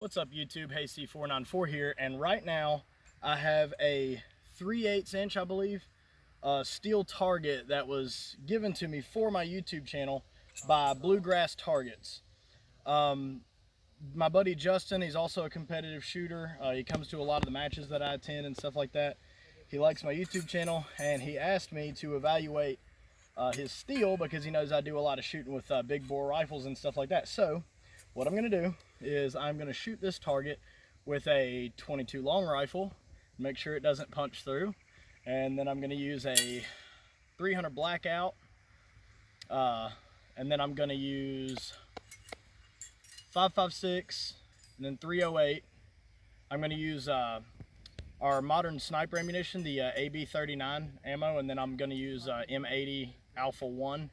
What's up YouTube, Hey C494 here, and right now I have a 3/8 inch, I believe, steel target that was given to me for my YouTube channel by Bluegrass Targets. My buddy Justin, he's also a competitive shooter. He comes to a lot of the matches that I attend and stuff like that. He likes my YouTube channel, and he asked me to evaluate his steel because he knows I do a lot of shooting with big bore rifles and stuff like that. So what I'm going to do is I'm going to shoot this target with a 22 long rifle, make sure it doesn't punch through, and then I'm going to use a 300 blackout, and then I'm going to use 5.56 and then 308. I'm going to use our modern sniper ammunition, the AB39 ammo, and then I'm going to use M80 Alpha 1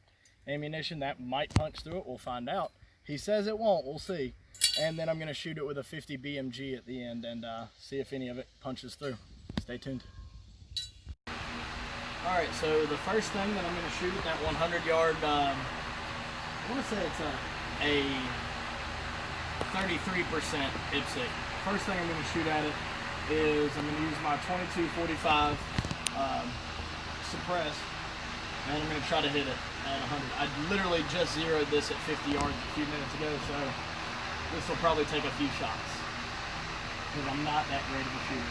ammunition. That might punch through it, we'll find out. He says it won't, we'll see. And then I'm going to shoot it with a 50 BMG at the end and see if any of it punches through. Stay tuned. Alright, so the first thing that I'm going to shoot at that 100 yard, I want to say it's a 33% ipsc. First thing I'm going to shoot at it is I'm going to use my 22-45 suppress, and I'm going to try to hit it at 100. I literally just zeroed this at 50 yards a few minutes ago, so this will probably take a few shots because I'm not that great of a shooter.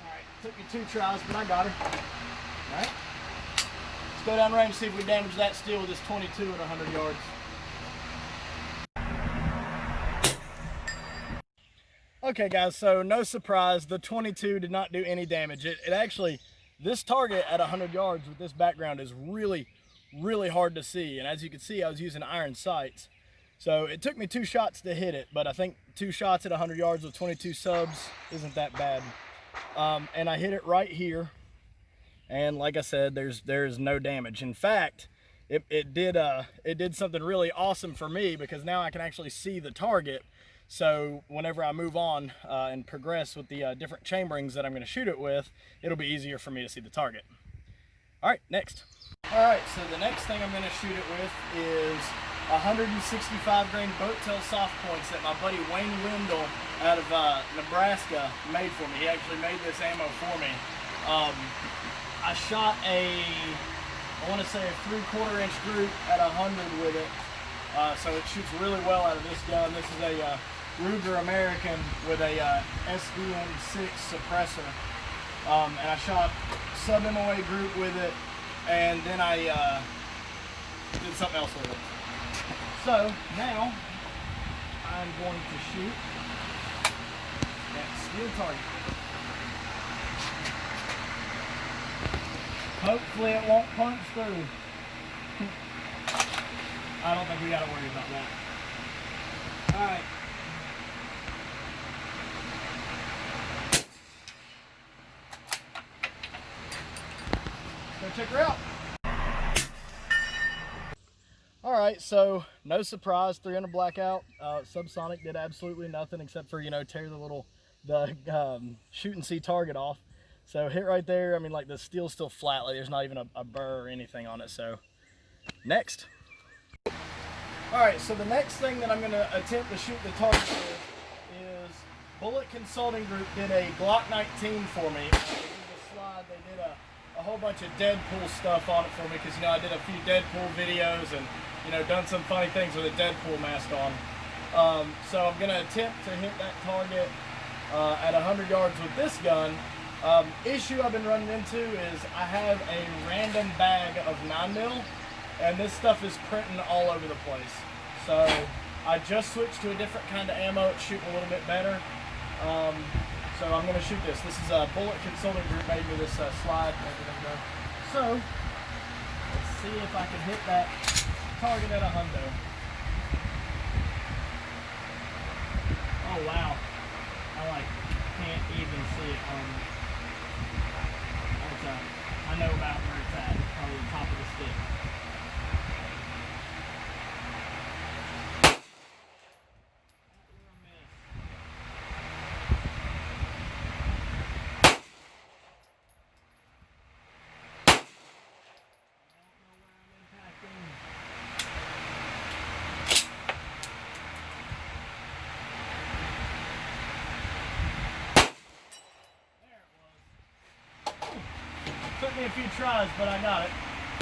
Alright, took me 2 tries, but I got her. Alright. Let's go down range and see if we damage that steel with this 22 at 100 yards. Okay guys, so no surprise, the 22 did not do any damage. It actually, this target at 100 yards with this background is really hard to see. And as you can see, I was using iron sights. So it took me 2 shots to hit it, but I think 2 shots at 100 yards with 22 subs isn't that bad. And I hit it right here. And like I said, there's no damage. In fact, it did something really awesome for me because now I can actually see the target. So whenever I move on and progress with the different chamberings that I'm going to shoot it with, it'll be easier for me to see the target. All right, next. All right, so the next thing I'm going to shoot it with is 165 grain boat tail soft points that my buddy Wayne Wendell out of Nebraska made for me. He actually made this ammo for me. I shot I want to say a 3/4 inch group at 100 with it. So it shoots really well out of this gun. This is a Ruger American with a SDM6 suppressor. And I shot sub-MOA group with it, and then I did something else with it. So now I'm going to shoot that steel target. Hopefully it won't punch through. I don't think we gotta worry about that. Alright. Go check her out. Alright, so no surprise, 300 blackout. Subsonic did absolutely nothing except for, tear the shoot and see target off. So hit right there, I mean, like the steel's still flat, like there's not even a burr or anything on it. So next. Alright, so the next thing that I'm going to attempt to shoot the target with is Bullet Consulting Group did a Glock 19 for me. They did a slide, they did a whole bunch of Deadpool stuff on it for me because, I did a few Deadpool videos and, done some funny things with a Deadpool mask on. So I'm going to attempt to hit that target at 100 yards with this gun. Issue I've been running into is I have a random bag of 9mm, and this stuff is printing all over the place. So I just switched to a different kind of ammo. It's shooting a little bit better. So I'm going to shoot this. This is a Bullet Consulting Group made me this slide and everything. So let's see if I can hit that target at 100. Oh wow! I can't even see it on. I know about where it's at. It's probably the top of the stick. Took me a few tries, but I got it.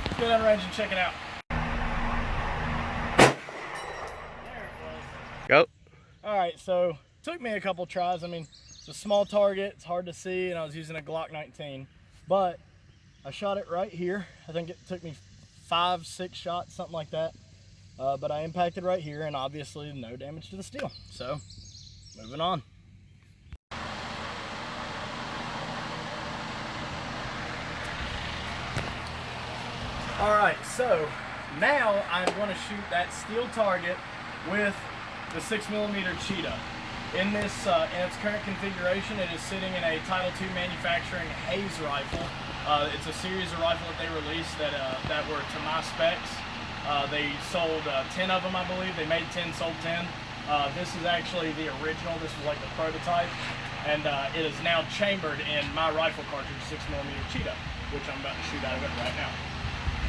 Let's go down the range and check it out. There it was. Go. All right, so took me a couple tries. I mean, it's a small target, it's hard to see, and I was using a Glock 19, but I shot it right here. I think it took me 5-6 shots, something like that. But I impacted right here, and obviously no damage to the steel. So, moving on. All right, so now I'm going to shoot that steel target with the 6mm CHyeetA. In its current configuration, it is sitting in a Title II manufacturing Hayes rifle. It's a series of rifles that they released that were to my specs. They sold 10 of them, I believe. They made 10, sold 10. This is actually the original. This was like the prototype. And it is now chambered in my rifle cartridge, 6mm CHyeetA, which I'm about to shoot out of it right now.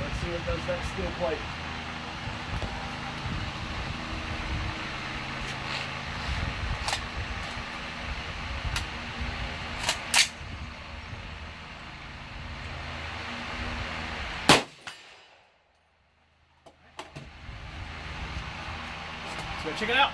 Let's see what does that steel plate. Let's go check it out.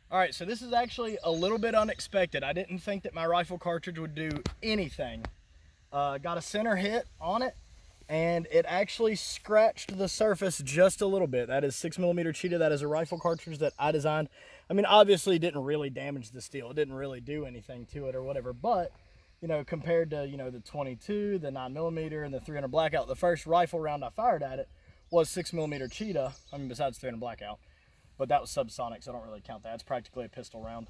All right, so this is actually a little bit unexpected. I didn't think that my rifle cartridge would do anything. Got a center hit on it, and it actually scratched the surface just a little bit. That is 6mm CHyeetA. That is a rifle cartridge that I designed. I mean, obviously it didn't really damage the steel. It didn't really do anything to it or whatever, but you know, compared to, you know, the 22, the 9mm, and the 300 Blackout, the first rifle round I fired at it was 6mm CHyeetA. I mean, besides 300 Blackout, but that was subsonic, so I don't really count that. It's practically a pistol round.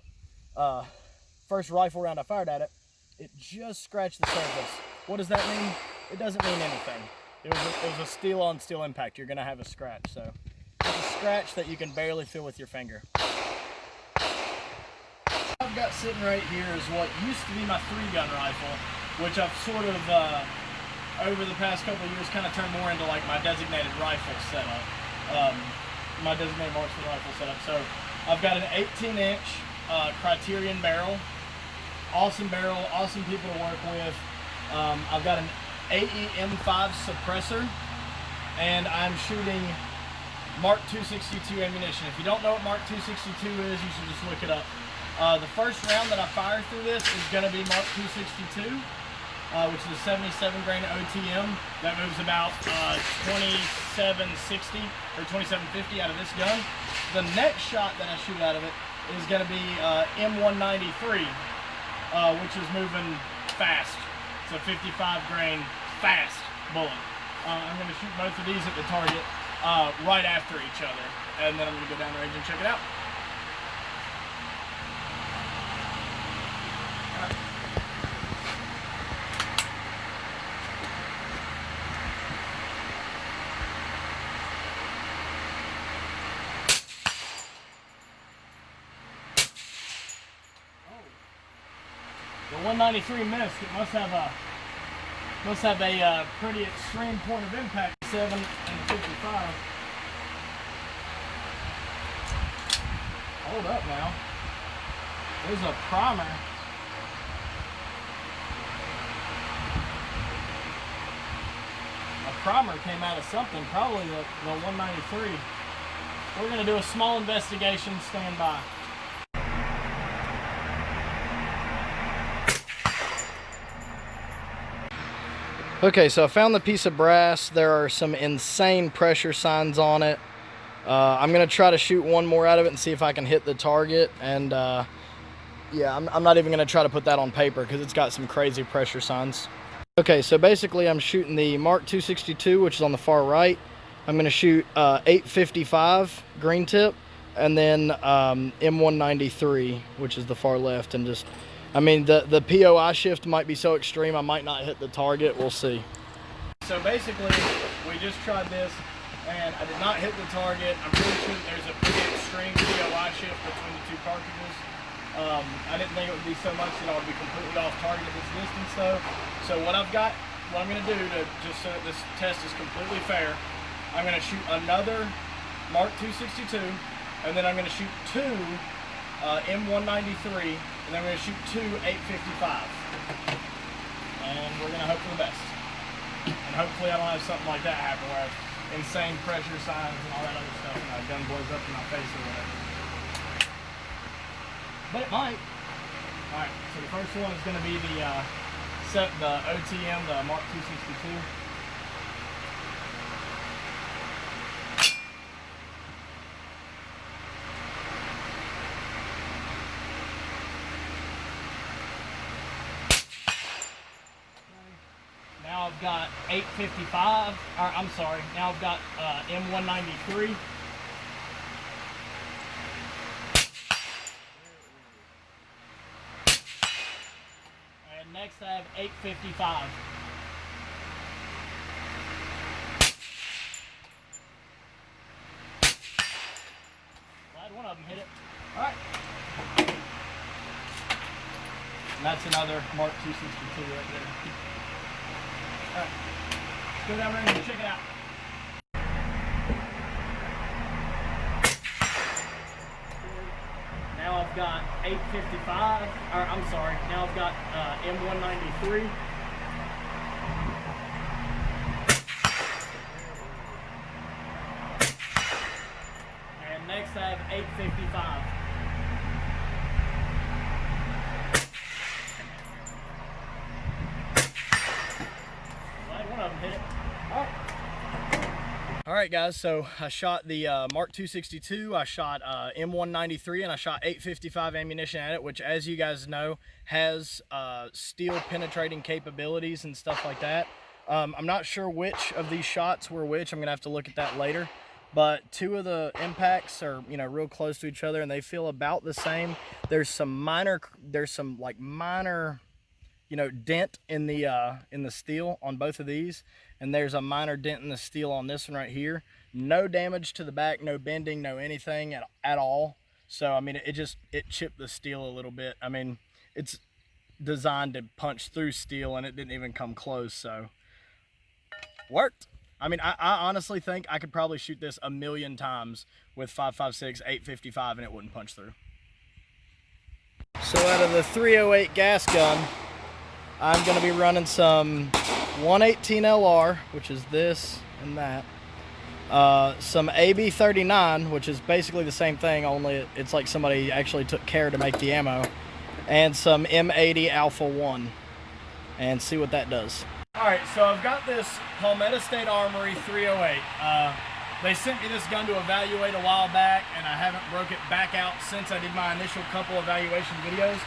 First rifle round I fired at it, it just scratched the surface. What does that mean? It doesn't mean anything. It was a steel on steel impact. You're gonna have a scratch, so it's a scratch that you can barely feel with your finger. I've got sitting right here is what used to be my 3-gun rifle, which I've sort of over the past couple of years kind of turned more into like my designated rifle setup, my designated marksman rifle setup. So I've got an 18-inch Criterion barrel, awesome people to work with. I've got an AE M5 suppressor, and I'm shooting Mark 262 ammunition. If you don't know what Mark 262 is, you should just look it up. The first round that I fire through this is going to be Mark 262, which is a 77 grain OTM that moves about 2760 or 2750 out of this gun. The next shot that I shoot out of it is going to be M193, which is moving fast. It's a 55 grain fast bullet. I'm going to shoot both of these at the target right after each other, and then I'm going to go down the range and check it out. The 193 missed. It must have a pretty extreme point of impact. 7 and 55. Hold up now. There's a primer. A primer came out of something, probably the 193. We're going to do a small investigation. Stand by. Okay, so I found the piece of brass. There are some insane pressure signs on it. I'm going to try to shoot one more out of it and see if I can hit the target. And yeah, I'm not even going to try to put that on paper because it's got some crazy pressure signs. Okay, so basically I'm shooting the Mark 262, which is on the far right. I'm going to shoot 855 green tip, and then M193, which is the far left, and just, I mean, the POI shift might be so extreme I might not hit the target. We'll see. So basically, we just tried this, and I did not hit the target. I'm pretty sure there's a pretty extreme POI shift between the two cartridges. I didn't think it would be so much that I would be completely off target at this distance though. So what I'm going to do to just so that this test is completely fair, I'm going to shoot another Mark 262, and then I'm going to shoot 2 M193, and then we're going to shoot two 855. And we're going to hope for the best. And hopefully I don't have something like that happen where I have insane pressure signs and all that other stuff and my gun blows up in my face or whatever. But it might. Alright, so the first one is going to be the OTM, the Mark 262. Now I've got 855, or I'm sorry, now I've got M193. And next I have 855. Glad one of them hit it. Alright. And that's another Mark 262 right there. Alright, let's go down there and check it out. Now I've got 855, or I'm sorry, now I've got M193. And next I have 855. Hit it. All right guys, so I shot the Mark 262, I shot M193, and I shot 855 ammunition at it, which, as you guys know, has steel penetrating capabilities and stuff like that. I'm not sure which of these shots were which. I'm gonna have to look at that later, but two of the impacts are, you know, real close to each other and they feel about the same. There's some minor you know, dent in the steel on both of these, and there's a minor dent in the steel on this one right here. No damage to the back, no bending, no anything at all. So I mean, it chipped the steel a little bit. I mean, it's designed to punch through steel and it didn't even come close, so worked. I mean, I honestly think I could probably shoot this 1,000,000 times with 5.56, 8.55 and it wouldn't punch through. So out of the 308 gas gun, I'm going to be running some 118 LR, which is this and that, some AB39, which is basically the same thing, only it's like somebody actually took care to make the ammo, and some M80 Alpha 1, and see what that does. Alright, so I've got this Palmetto State Armory 308. They sent me this gun to evaluate a while back, and I haven't broke it back out since I did my initial couple evaluation videos.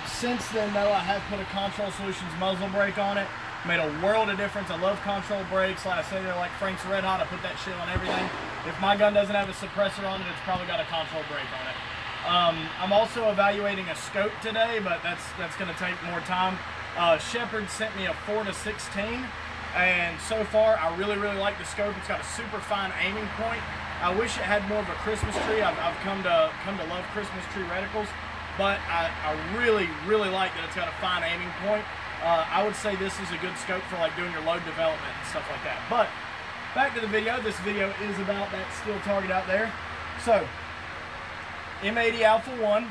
Since then, though, I have put a Control Solutions muzzle brake on it. Made a world of difference. I love Control brakes. Like I say, they're like Frank's Red Hot. I put that shit on everything. If my gun doesn't have a suppressor on it, it's probably got a Control brake on it. I'm also evaluating a scope today, but that's going to take more time. Shepard sent me a 4 to 16, and so far I really like the scope. It's got a super fine aiming point. I wish it had more of a Christmas tree. I've come to love Christmas tree reticles. But I really like that it's got a fine aiming point. I would say this is a good scope for like doing your load development and stuff like that. But back to the video. This video is about that steel target out there. So M80 Alpha 1.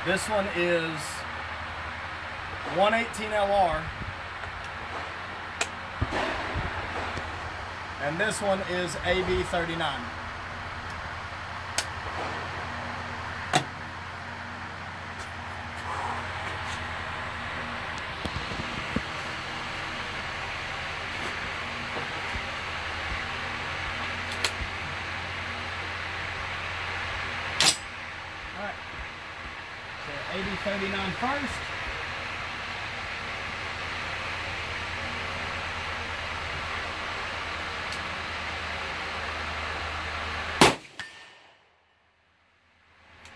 This one is 118 LR. And this one is AB39. Alright, so AB39 first.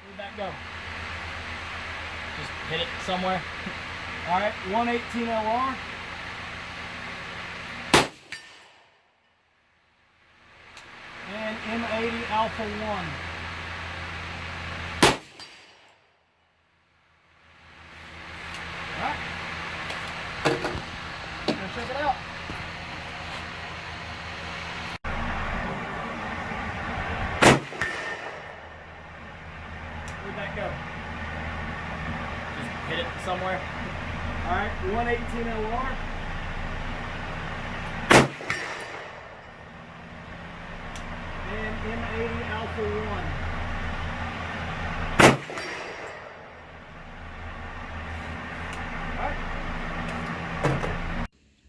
Where'd that go? Just hit it somewhere. Alright, 118 LR. And M80 Alpha 1. Alright. Let's go check it out. somewhere. All right, 118 LR. And M80 Alpha 1. All right.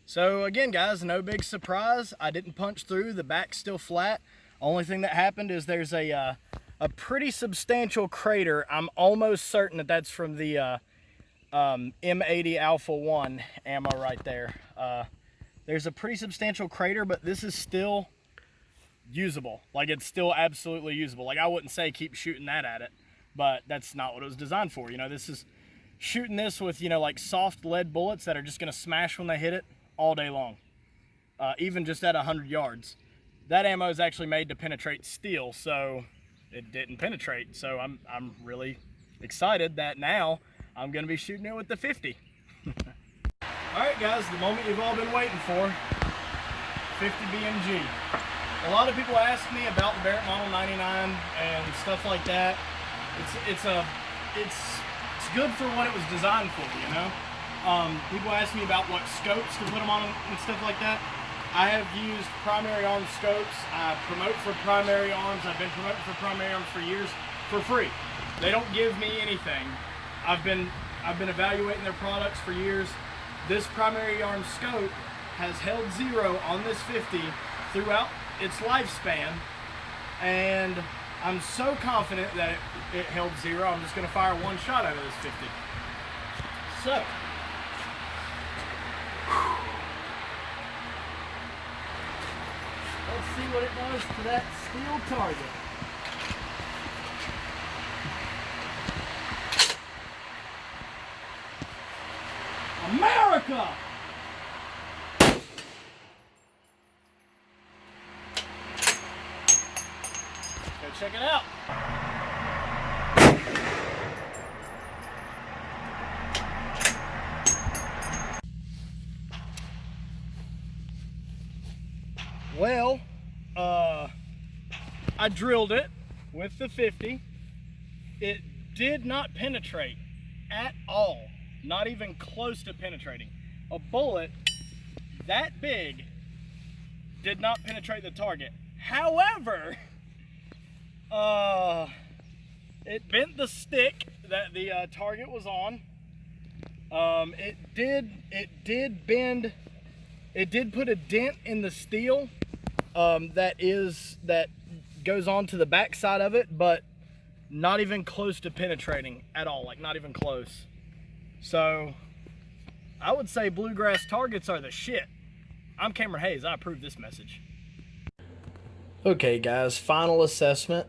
So again, guys, no big surprise. I didn't punch through. The back's still flat. Only thing that happened is there's a pretty substantial crater. I'm almost certain that that's from the M80 Alpha 1 ammo right there. There's a pretty substantial crater, but this is still usable. Like, it's still absolutely usable. Like, I wouldn't say keep shooting that at it, but that's not what it was designed for. You know, this is shooting this with, you know, like soft lead bullets that are just going to smash when they hit it all day long, even just at 100 yards. That ammo is actually made to penetrate steel, so it didn't penetrate. So I'm really excited that now I'm going to be shooting it with the 50. All right, guys, the moment you've all been waiting for, 50 BMG. A lot of people ask me about the Barrett Model 99 and stuff like that. It's good for what it was designed for, you know. People ask me about what scopes to put them on and stuff like that. I have used primary arms scopes. I promote for primary arms. I've been promoting for primary arms for years for free. They don't give me anything. I've been evaluating their products for years. This primary arm scope has held 0 on this 50 throughout its lifespan, and I'm so confident that it held 0, I'm just going to fire one shot out of this 50. So, let's see what it does to that steel target. America! Go check it out. Well, I drilled it with the 50. It did not penetrate at all. Not even close to penetrating. A bullet that big did not penetrate the target. However, it bent the stick that the target was on. It did bend. It did put a dent in the steel that goes on to the back side of it, but not even close to penetrating at all. Like, not even close. So I would say Bluegrass targets are the shit. I'm Cameron Hayes. I approve this message. Okay, guys, final assessment.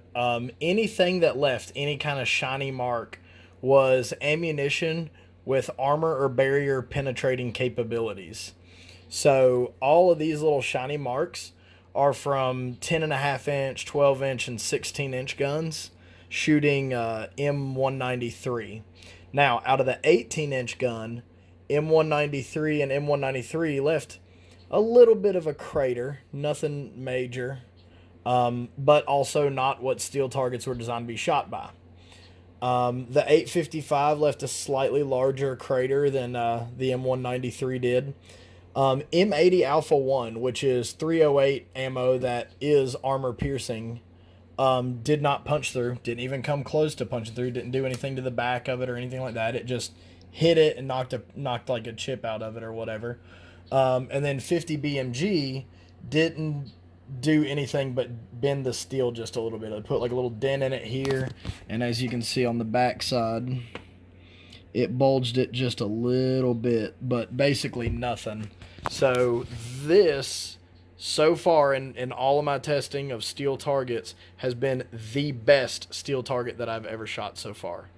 Anything that left any kind of shiny mark was ammunition with armor or barrier penetrating capabilities. So all of these little shiny marks are from 10.5 inch, 12 inch, and 16 inch guns shooting M193. Now, out of the 18 inch gun, M193 and M193 left a little bit of a crater, nothing major, but also not what steel targets were designed to be shot by. The 855 left a slightly larger crater than the M193 did. M80 Alpha 1, which is 308 ammo that is armor piercing, did not punch through, didn't even come close to punching through, didn't do anything to the back of it or anything like that. It just hit it and knocked like a chip out of it or whatever. And then 50 BMG didn't do anything but bend the steel just a little bit. I put like a little dent in it here, and as you can see on the back side, it bulged it just a little bit, but basically nothing. So this, so far in all of my testing of steel targets, has been the best steel target that I've ever shot so far.